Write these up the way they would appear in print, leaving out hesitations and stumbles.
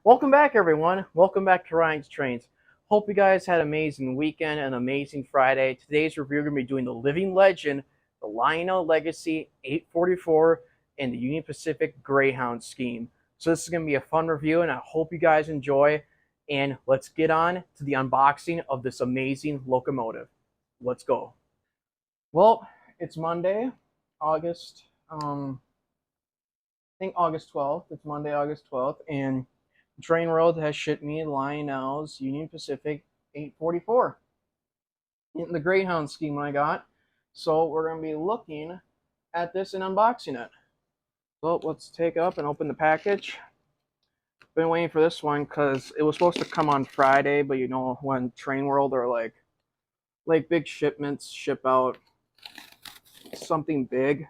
Welcome back, everyone. Welcome back to Ryan's Trains. Hope you guys had an amazing weekend and an amazing Friday. Today's review, we're going to be doing the Living Legend, the Lionel Legacy 844, and the Union Pacific Greyhound scheme. So this is going to be a fun review, and I hope you guys enjoy. And let's get on to the unboxing of this amazing locomotive. Let's go. Well, it's Monday, August, I think August 12th. It's Monday, August 12th, and Train World has shipped me Lionel's Union Pacific 844 in the Greyhound scheme I got. So we're going to be looking at this and unboxing it. So let's take up and open the package. Been waiting for this one because it was supposed to come on Friday, but you know when Train World or like big shipments ship out something big,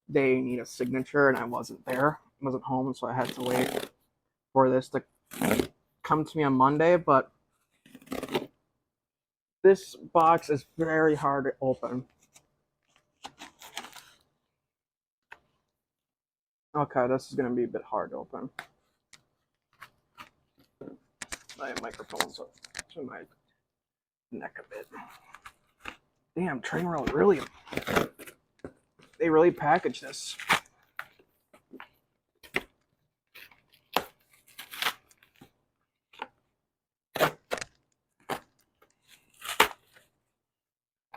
they need a signature, and I wasn't there. I wasn't home, so I had to wait for this to come to me on Monday, but this box is very hard to open. Okay, this is going to be a bit hard to open. My microphone's up to my neck a bit. Damn, Train World really, they really packaged this.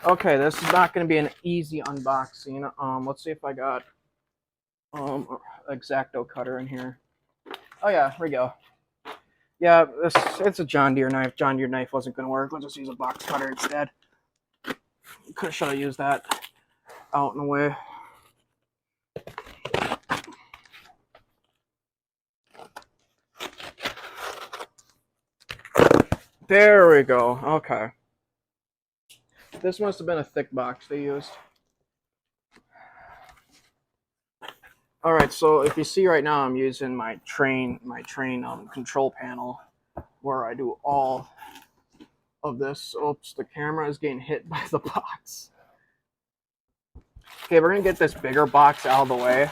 Okay, this is not going to be an easy unboxing. Let's see if I got X-Acto cutter in here. Oh yeah, here we go. Yeah, it's a John Deere knife. John Deere knife wasn't going to work. We'll just use a box cutter instead. Should have used that out and away. There we go. Okay. This must have been a thick box they used. All right, so if you see right now, I'm using my train control panel where I do all of this. Oops, the camera is getting hit by the box. Okay, we're gonna get this bigger box out of the way.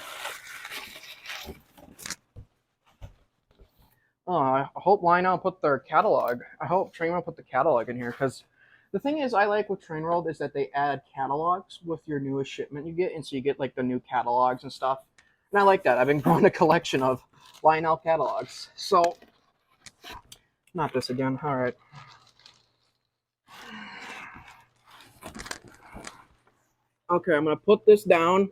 Oh, I hope Lionel put their catalog. I hope Train World put the catalog in here, because the thing is, I like with Train World is that they add catalogs with your newest shipment you get, and so you get like the new catalogs and stuff. And I like that. I've been growing a collection of Lionel catalogs. So, not this again. All right. Okay, I'm gonna put this down,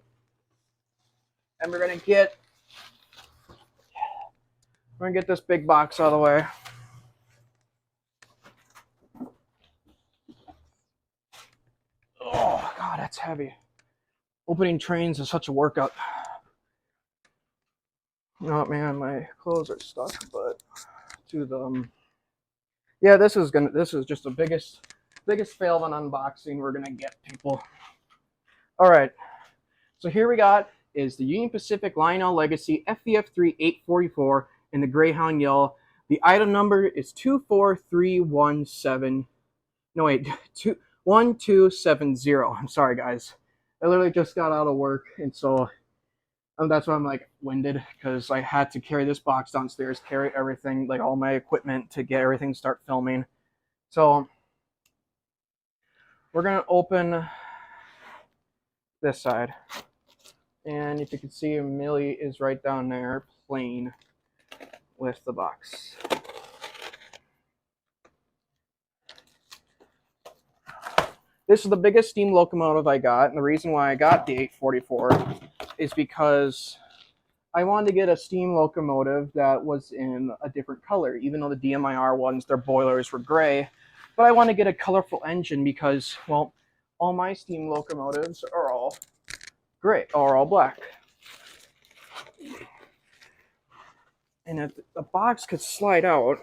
and we're gonna get this big box out of the way. Oh God, that's heavy. Opening trains is such a workout. Oh man, my clothes are stuck, but to them. Yeah, this is just the biggest fail of an unboxing we're gonna get, people. All right, so here we got is the Union Pacific Lionel Legacy FVF3 844 in the Greyhound Yellow. The item number is 24317. No wait, 1270. I'm sorry, guys. I literally just got out of work, and so that's why I'm like winded, because I had to carry this box downstairs, carry everything, like all my equipment to get everything to start filming. So we're gonna open this side, and if you can see, Millie is right down there playing with the box. This is the biggest steam locomotive I got, and the reason why I got the 844 is because I wanted to get a steam locomotive that was in a different color. Even though the DMIR ones, their boilers were gray, but I want to get a colorful engine because, well, all my steam locomotives are all gray, or all black. And if the box could slide out,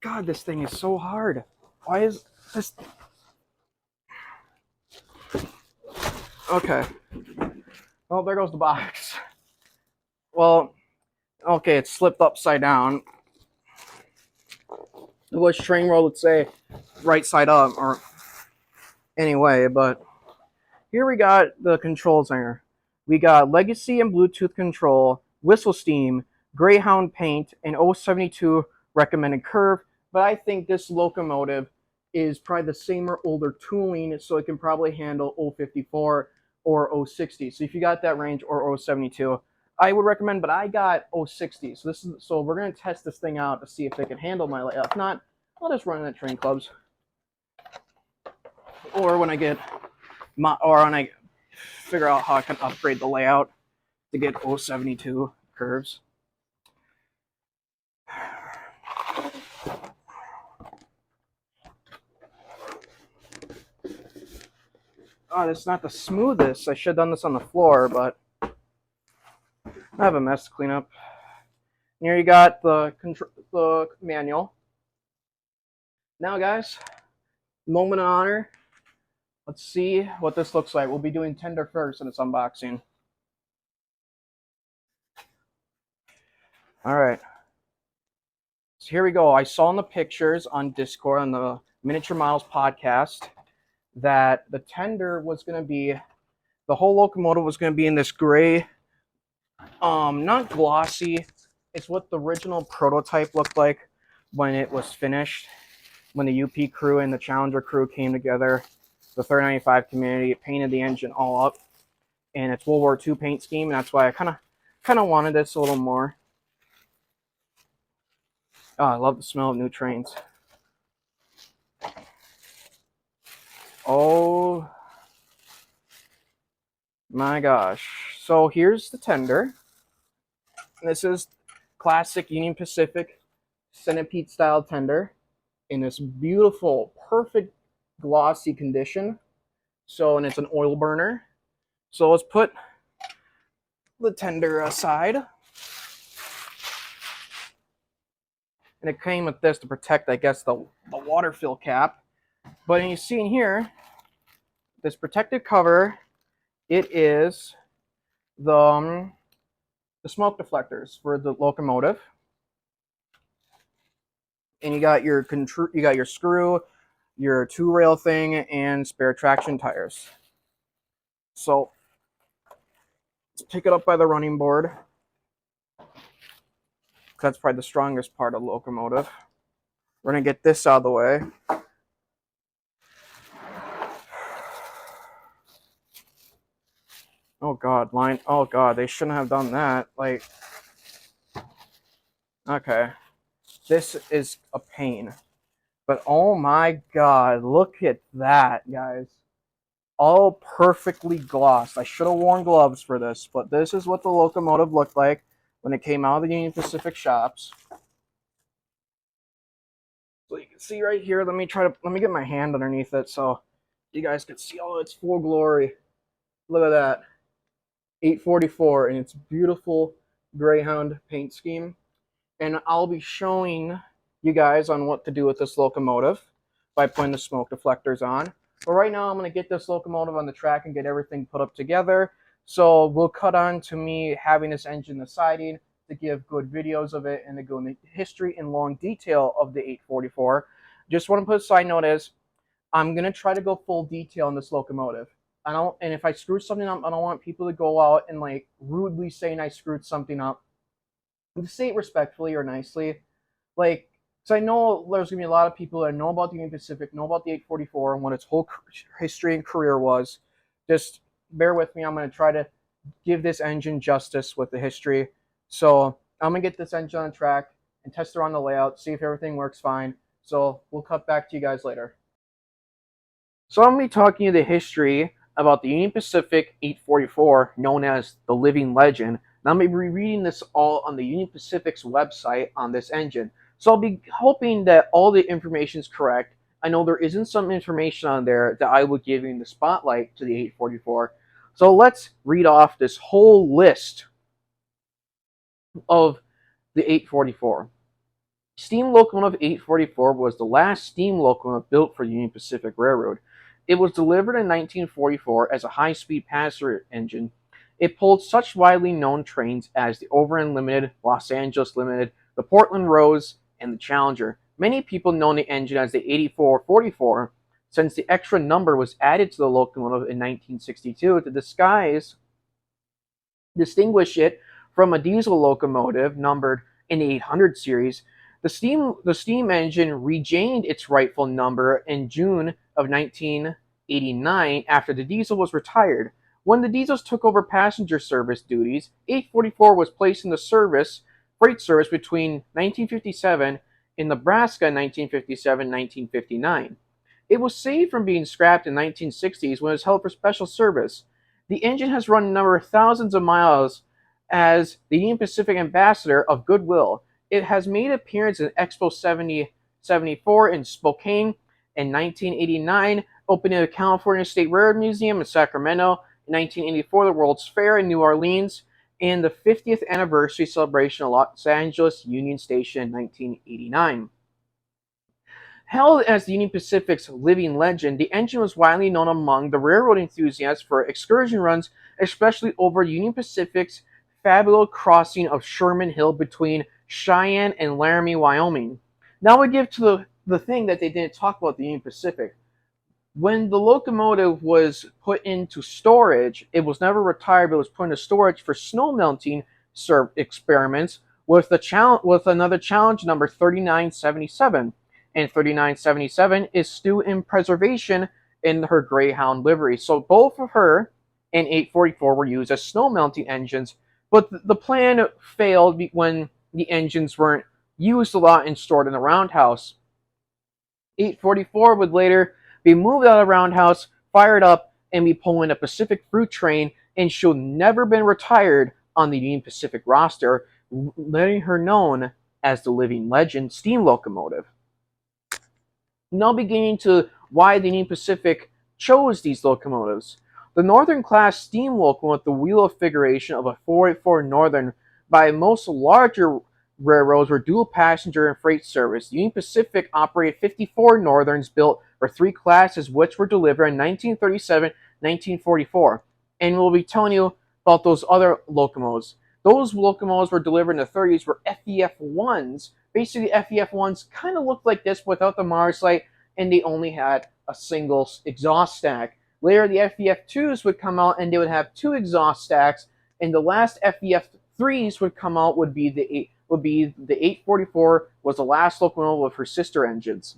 God, this thing is so hard. Why is this? Okay. Oh, there goes the box. Well, okay, it's slipped upside down. which train roll would say right side up, or anyway, but here we got the controls here. We got legacy and Bluetooth control, whistle steam, Greyhound paint, and 072 recommended curve. But I think this locomotive is probably the same or older tooling, so it can probably handle 054 or 060. So if you got that range, or 072, I would recommend. But I got 060, so we're gonna test this thing out to see if it can handle my layout. If not, I'll just run it at train clubs, or when I get when I figure out how I can upgrade the layout to get 072 curves. Oh, this is not the smoothest. I should have done this on the floor, but I have a mess to clean up. Here you got the manual. Now, guys, moment of honor. Let's see what this looks like. We'll be doing tender first in its unboxing. All right. So here we go. I saw in the pictures on Discord, on the Miniature Miles podcast, that the tender was going to be, the whole locomotive was going to be in this gray, not glossy. It's what the original prototype looked like when it was finished, when the UP crew and the Challenger crew came together. The 395 community painted the engine all up, and it's World War II paint scheme, and that's why I kind of wanted this a little more. Oh, I love the smell of new trains. Oh my gosh. So here's the tender. This is classic Union Pacific centipede style tender in this beautiful, perfect glossy condition. So, and it's an oil burner. So let's put the tender aside. And it came with this to protect, I guess, the water fill cap. But you see in here, this protective cover, it is the smoke deflectors for the locomotive. And you got your screw, your two rail thing, and spare traction tires. So let's pick it up by the running board. That's probably the strongest part of the locomotive. We're gonna get this out of the way. Oh God, oh God, they shouldn't have done that. Like, okay, this is a pain. But oh my God, look at that, guys. All perfectly glossed. I should have worn gloves for this, but this is what the locomotive looked like when it came out of the Union Pacific shops. So you can see right here, let me get my hand underneath it so you guys can see all its full glory. Look at that. 844 in its beautiful Greyhound paint scheme. And I'll be showing you guys on what to do with this locomotive by putting the smoke deflectors on. But right now I'm going to get this locomotive on the track and get everything put up together. So we'll cut on to me having this engine in the siding to give good videos of it and to go into history in long detail of the 844. Just want to put a side note is I'm going to try to go full detail on this locomotive. And if I screw something up, I don't want people to go out and like rudely saying I screwed something up. Just say it respectfully or nicely. Like, so I know there's going to be a lot of people that know about the Union Pacific, know about the 844 and what its whole history and career was. Just bear with me. I'm going to try to give this engine justice with the history. So I'm going to get this engine on track and test around the layout, see if everything works fine. So we'll cut back to you guys later. So I'm going to be talking to the history about the Union Pacific 844, known as the Living Legend. And I'm going to be reading this all on the Union Pacific's website on this engine. So I'll be hoping that all the information is correct. I know there isn't some information on there that I will give in the spotlight to the 844. So let's read off this whole list of the 844. Steam Locomotive 844 was the last steam locomotive built for the Union Pacific Railroad. It was delivered in 1944 as a high-speed passenger engine. It pulled such widely known trains as the Overland Limited, Los Angeles Limited, the Portland Rose, and the Challenger. Many people know the engine as the 8444 since the extra number was added to the locomotive in 1962 to distinguish it from a diesel locomotive numbered in the 800 series. The steam engine regained its rightful number in June of 1989 after the diesel was retired. When the diesels took over passenger service duties, 844 was placed in the freight service between 1957 in Nebraska in 1957-1959. It was saved from being scrapped in the 1960s when it was held for special service. The engine has run a number of thousands of miles as the Union Pacific Ambassador of Goodwill. It has made an appearance in Expo 74 in Spokane in 1989, opening the California State Railroad Museum in Sacramento in 1984, the World's Fair in New Orleans, and the 50th anniversary celebration of Los Angeles Union Station in 1989. Hailed as the Union Pacific's living legend, the engine was widely known among the railroad enthusiasts for excursion runs, especially over Union Pacific's fabulous crossing of Sherman Hill between Cheyenne and Laramie, Wyoming. Now we get to the thing that they didn't talk about the Union Pacific. When the locomotive was put into storage, it was never retired, but it was put into storage for snow melting experiments with another challenge number 3977. And 3977 is still in preservation in her Greyhound livery. So both of her and 844 were used as snow melting engines, but the plan failed when the engines weren't used a lot and stored in the roundhouse. 844 would later be moved out of the roundhouse, fired up, and be pulling a Pacific fruit train, and she'll never been retired on the Union Pacific roster, letting her known as the living legend steam locomotive. Now beginning to why the Union Pacific chose these locomotives. The Northern class steam locomotive with the wheel configuration of a 484 Northern by most larger railroads were dual passenger and freight service. The Union Pacific operated 54 Northerns built for three classes, which were delivered in 1937, 1944. And we'll be telling you about those other locomotives. Those locomotives were delivered in the 30s were FEF1s. Basically, FEF1s kind of looked like this without the Mars light, and they only had a single exhaust stack. Later, the FEF2s would come out, and they would have two exhaust stacks, and the last FEF3s would come out would be the 844 was the last locomotive with her sister engines.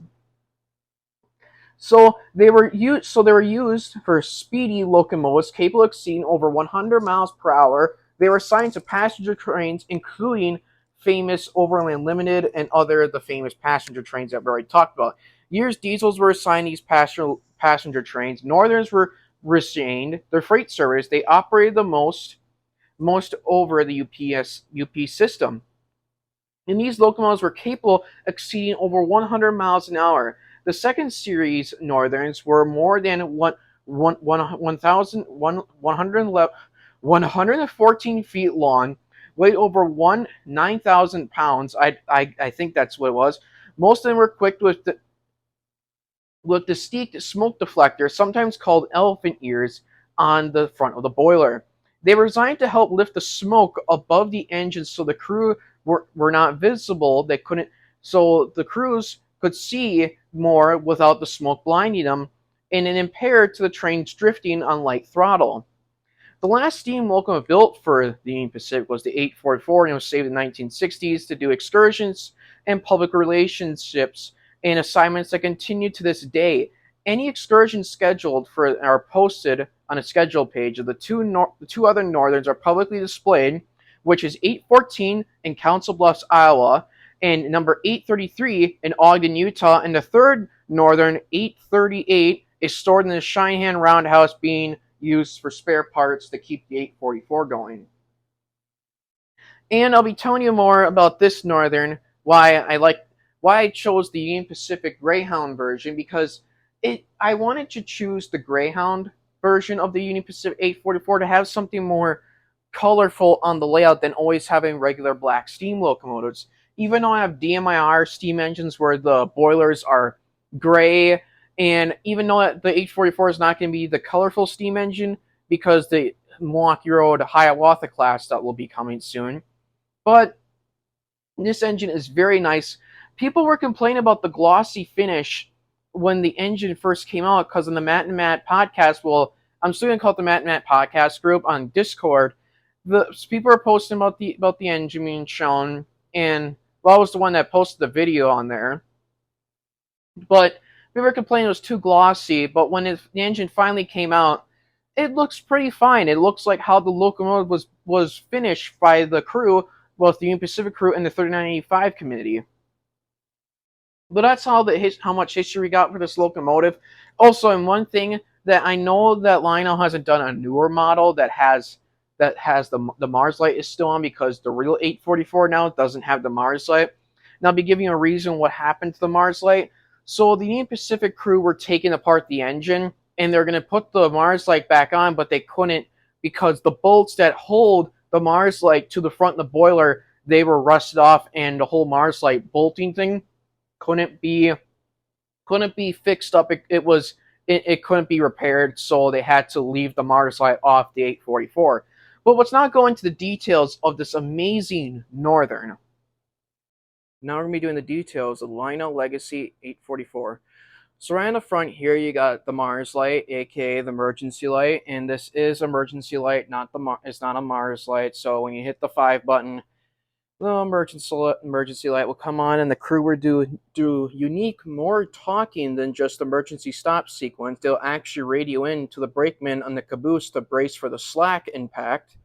So they were used for speedy locomotives capable of exceeding over 100 miles per hour. They were assigned to passenger trains, including famous Overland Limited and the famous passenger trains that we already talked about. Years diesels were assigned these passenger trains. Northerns were retained. Their freight service, they operated the most over the UP system. And these locomotives were capable of exceeding over 100 miles an hour. The second series Northerns were more than 114 feet long, weighed over 9,000 pounds. I think that's what it was. Most of them were equipped with distinct smoke deflectors, sometimes called elephant ears, on the front of the boiler. They were designed to help lift the smoke above the engine so the crew were not visible. They couldn't, so the crews could see more without the smoke blinding them, and it impaired to the train's drifting on light throttle. The last steam locomotive built for the Union Pacific was the 844, and it was saved in the 1960s to do excursions and public relationships and assignments that continue to this day. Any excursions scheduled are posted on a schedule page. The two other Northerns are publicly displayed, which is 814 in Council Bluffs, Iowa, and number 833 in Ogden, Utah, and the third Northern, 838, is stored in the Cheyenne Roundhouse, being used for spare parts to keep the 844 going. And I'll be telling you more about this Northern, why I chose the Union Pacific Greyhound version, because I wanted to choose the Greyhound version of the Union Pacific 844 to have something more colorful on the layout than always having regular black steam locomotives. Even though I have DMIR steam engines where the boilers are gray, and even though the 844 is not going to be the colorful steam engine because the Milwaukee Road Hiawatha class that will be coming soon, but this engine is very nice people were complaining about the glossy finish when the engine first came out because in the Matt and Matt podcast, well, I'm still gonna call it the Matt and Matt podcast group on Discord. The people are posting about the engine being shown, and well, I was the one that posted the video on there. But we were complaining it was too glossy. But when the engine finally came out, it looks pretty fine. It looks like how the locomotive was finished by the crew, both the Union Pacific crew and the 3985 community. But that's how much history we got for this locomotive. Also, and one thing that I know that Lionel hasn't done a newer model that has the Mars light is still on because the real 844 now doesn't have the Mars light. And I'll be giving you a reason what happened to the Mars light. So the Union Pacific crew were taking apart the engine and they're going to put the Mars light back on, but they couldn't because the bolts that hold the Mars light to the front of the boiler, they were rusted off, and the whole Mars light bolting thing couldn't be fixed up. It couldn't be repaired, so they had to leave the Mars light off the 844. But let's not go into the details of this amazing Northern. Now we're going to be doing the details of Lionel Legacy 844. So right on the front here, you got the Mars light, aka the emergency light, and this is emergency light, it's not a Mars light. So when you hit the 5 button, the emergency light will come on, and the crew will do unique, more talking than just emergency stop sequence. They'll actually radio in to the brakeman on the caboose to brace for the slack impact.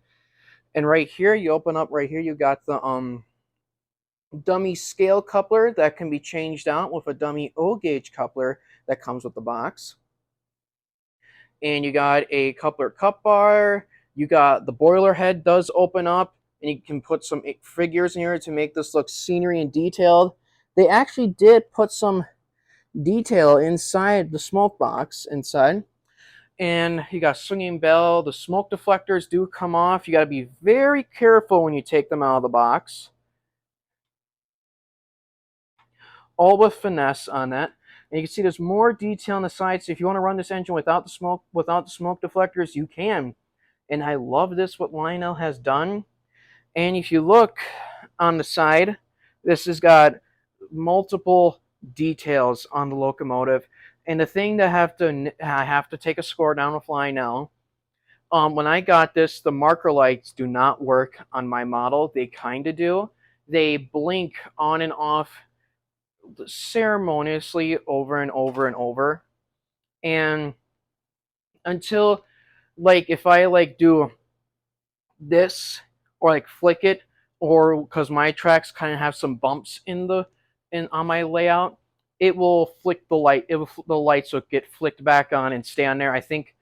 And right here, you open up right here, you got the dummy scale coupler that can be changed out with a dummy O-gauge coupler that comes with the box. And you got a coupler cup bar. You got the boiler head does open up, and you can put some figures in here to make this look scenery and detailed. They actually did put some detail inside the smoke box inside. And you got swinging bell. The smoke deflectors do come off. You got to be very careful when you take them out of the box. All with finesse on that. And you can see there's more detail on the side. So if you want to run this engine without the smoke deflectors, you can. And I love this, what Lionel has done. And if you look on the side, this has got multiple details on the locomotive. And the thing that I have to take a score down with Lionel, when I got this, the marker lights do not work on my model. They kind of do. They blink on and off ceremoniously over and over and over. And until, like, if I, like, do this or, like, flick it, or because my tracks kind of have some bumps on my layout, it will flick the light. The lights will get flicked back on and stay on there. I think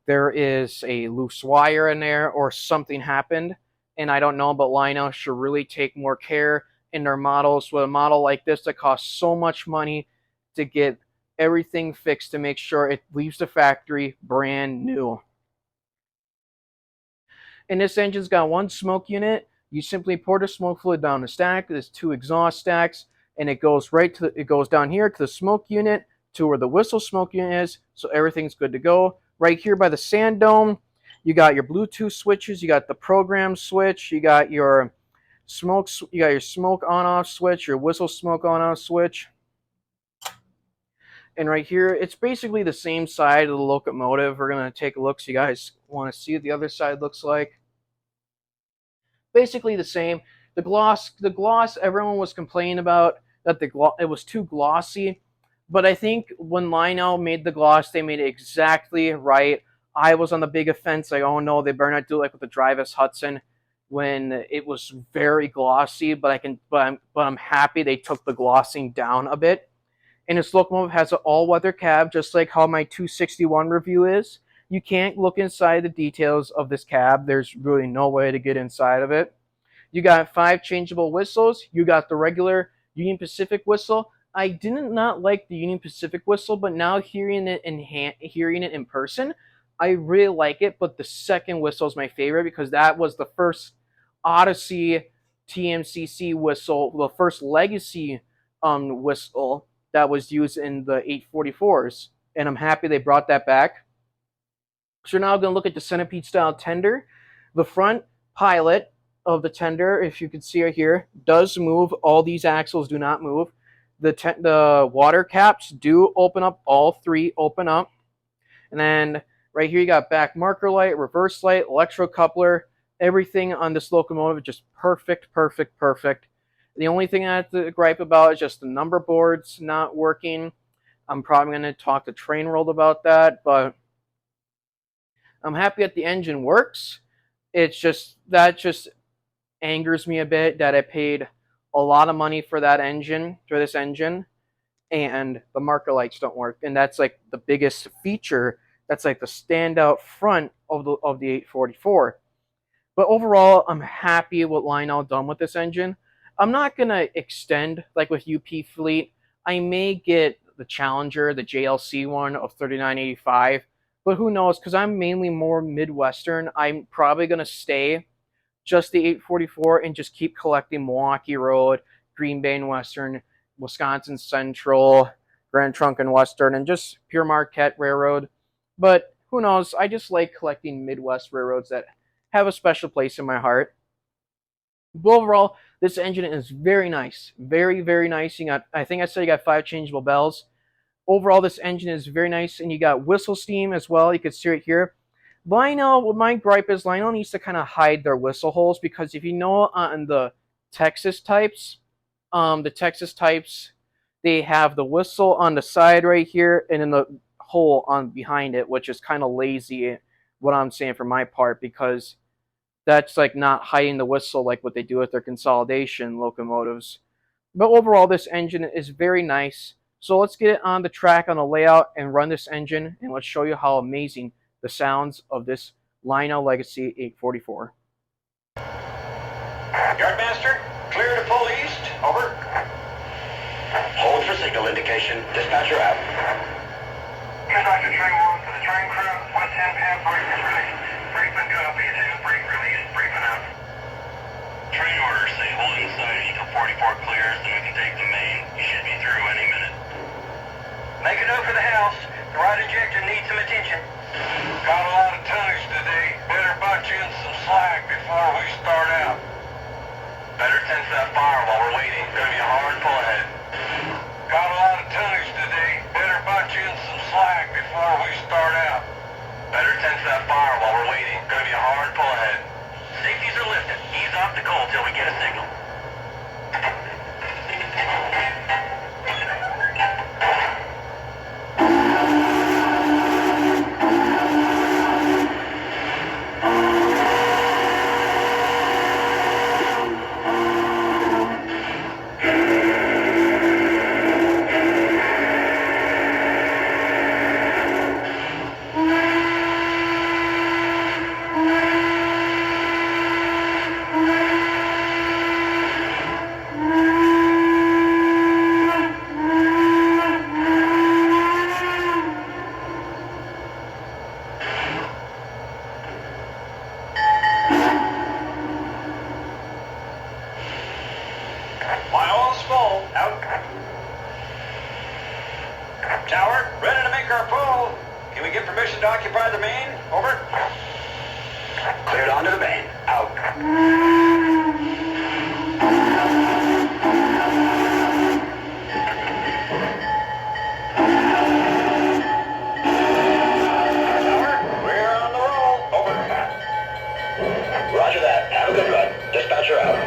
there is a loose wire in there or something happened, and I don't know, but Lionel should really take more care in their models. With a model like this that costs so much money to get everything fixed to make sure it leaves the factory brand new. And this engine's got one smoke unit. You simply pour the smoke fluid down the stack. There's 2 exhaust stacks, and it goes down here to the smoke unit, to where the whistle smoke unit is, so everything's good to go. Right here by the sand dome, you got your Bluetooth switches, you got the program switch, you got your smoke on-off switch, your whistle smoke on-off switch. And right here, it's basically the same side of the locomotive. We're going to take a look so you guys want to see what the other side looks like. Basically the same. The gloss, everyone was complaining about that it was too glossy. But I think when Lionel made the gloss, they made it exactly right. I was on the big offense, like, oh no, they better not do it like with the Drivus Hudson when it was very glossy. But I'm happy they took the glossing down a bit. And this locomotive has an all-weather cab, just like how my 261 review is. You can't look inside the details of this cab. There's really no way to get inside of it. You got 5 changeable whistles. You got the regular Union Pacific whistle. I didn't not like the Union Pacific whistle, but now hearing it in person, I really like it. But the second whistle is my favorite because that was the first Odyssey TMCC whistle, the first legacy whistle that was used in the 844s, and I'm happy they brought that back. So now I'm going to look at the centipede style tender. The front pilot of the tender, if you can see right here, does move. All these axles do not move. the water caps do open up. All three open up. And then right here you got back marker light, reverse light, electrocoupler. Everything on this locomotive is just perfect, perfect, perfect. The only thing I have to gripe about is just the number boards not working. I'm probably going to talk to Train World about that, but I'm happy that the engine works. It's just that just angers me a bit that I paid a lot of money for this engine, and the marker lights don't work. And that's like the biggest feature. That's like the standout front of the 844. But overall, I'm happy with Lionel done with this engine. I'm not gonna extend like with UP Fleet. I may get the Challenger, the JLC one of $39.85, but who knows? Because I'm mainly more Midwestern. I'm probably gonna stay just the 844 and just keep collecting Milwaukee Road, Green Bay and Western, Wisconsin Central, Grand Trunk and Western, and just pure Marquette Railroad. But who knows? I just like collecting Midwest railroads that have a special place in my heart. But overall, this engine is very nice. Very, very nice. You got, I think I said you got 5 changeable bells. Overall, this engine is very nice, and you got whistle steam as well. You can see it here. Lionel, what my gripe is, Lionel needs to kind of hide their whistle holes, because if you know on the Texas types, they have the whistle on the side right here, and then the hole on behind it, which is kind of lazy, what I'm saying for my part, because that's like not hiding the whistle like what they do with their consolidation locomotives. But overall, this engine is very nice. So let's get it on the track, on the layout, and run this engine, and let's show you how amazing the sounds of this Lionel Legacy 844. Yardmaster, clear to full east. Over. Hold for signal indication. Dispatcher out. Here's Dr. Train 1 for the train crew. West End Pan brake is ready. Brakeman go. B2, brake release. Brakeman out. Train order, say hold inside until 44 clears, then we can take the main. You should be through any minute. Make a note for the house. The right injector needs some attention. Got a lot of tonnage today. Better bunch in some slack before we start out. Better tense that fire while we're waiting. Gonna be a hard pull ahead. Got a lot of tonnage today. Better bunch in some slack before we start out. Better tense that fire while we're waiting. Gonna be a hard pull ahead. Safeties are lifted. Ease off the coal till we get a signal. Tower, ready to make our pull. Can we get permission to occupy the main? Over. Cleared onto the main. Out. Tower, we're on the roll. Over. Roger that. Have a good run. Dispatcher out.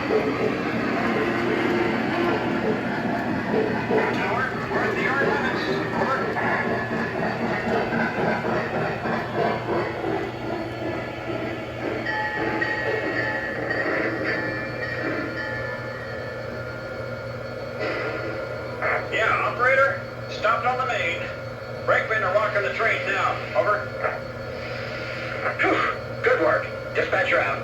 Tower, we're at the yard limits. Over. Yeah, operator. Stopped on the main. Brakemen are walking the train now. Over. Phew. Good work. Dispatcher out.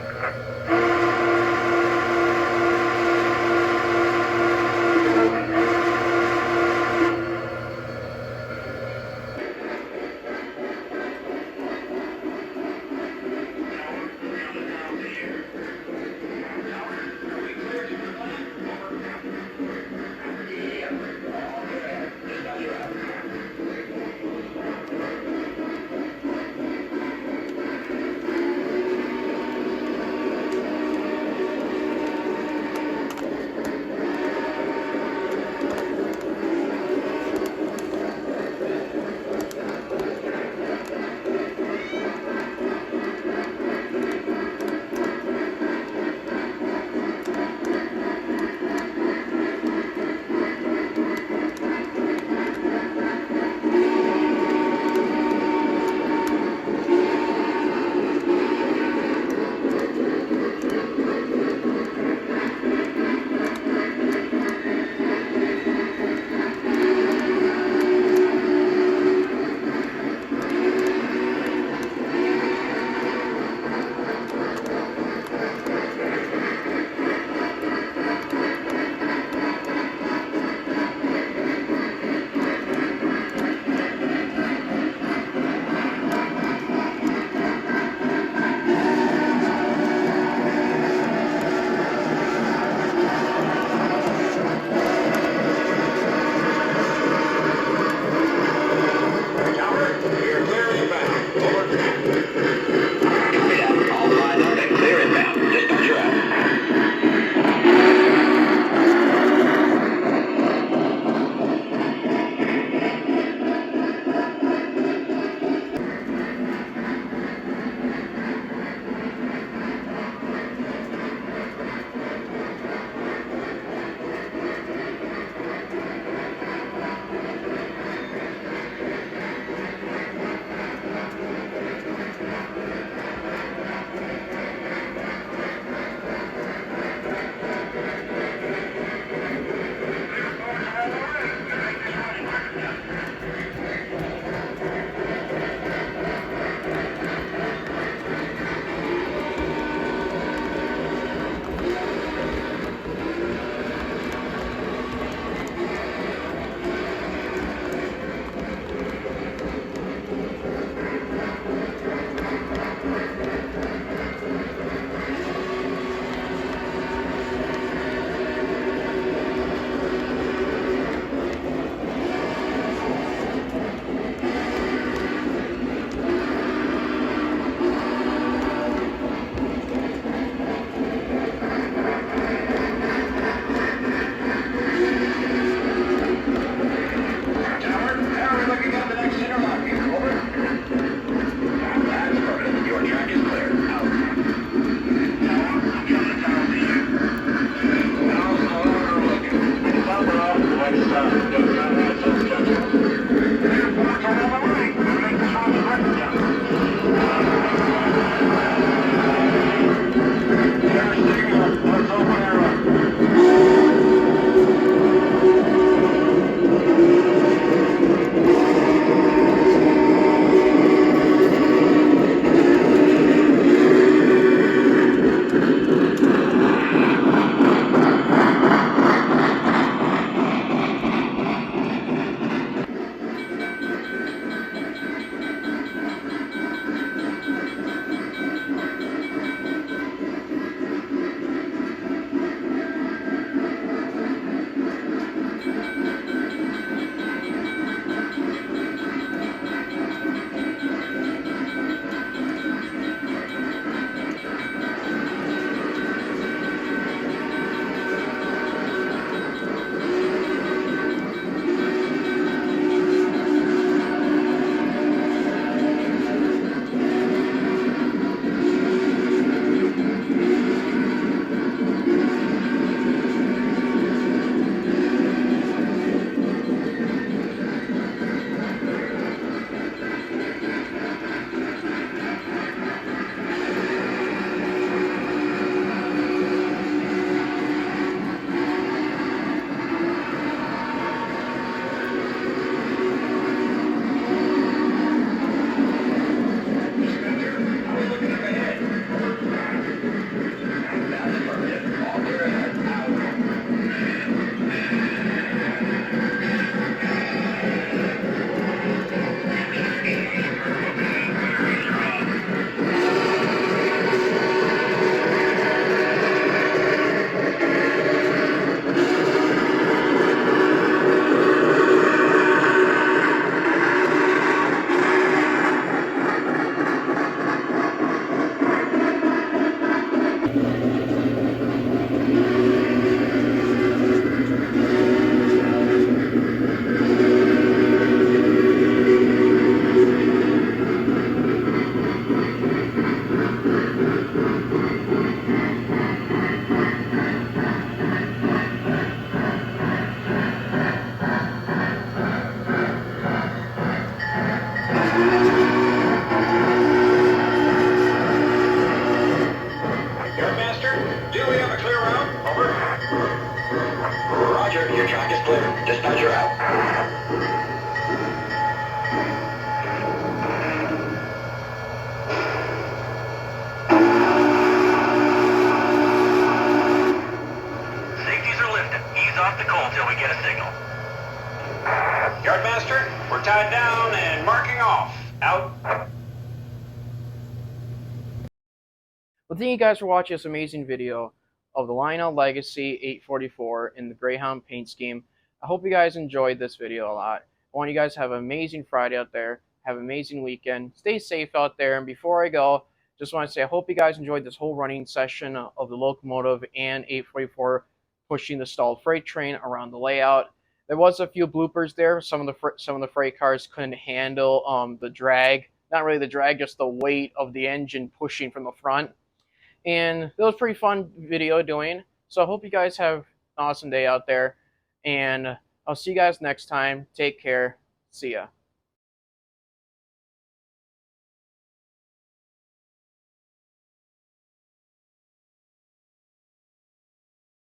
Dispatcher out. Safeties are lifted. Ease off the coal till we get a signal. Yardmaster, we're tied down and marking off. Out. Well, thank you guys for watching this amazing video of the Lionel Legacy 844 in the Greyhound paint scheme. I hope you guys enjoyed this video a lot. I want you guys to have an amazing Friday out there. Have an amazing weekend. Stay safe out there. And before I go, just want to say I hope you guys enjoyed this whole running session of the Locomotive and 844 pushing the stalled freight train around the layout. There was a few bloopers there. Some of the freight cars couldn't handle the drag. Not really the drag, just the weight of the engine pushing from the front. And it was a pretty fun video doing. So I hope you guys have an awesome day out there. And I'll see you guys next time. Take care. See ya.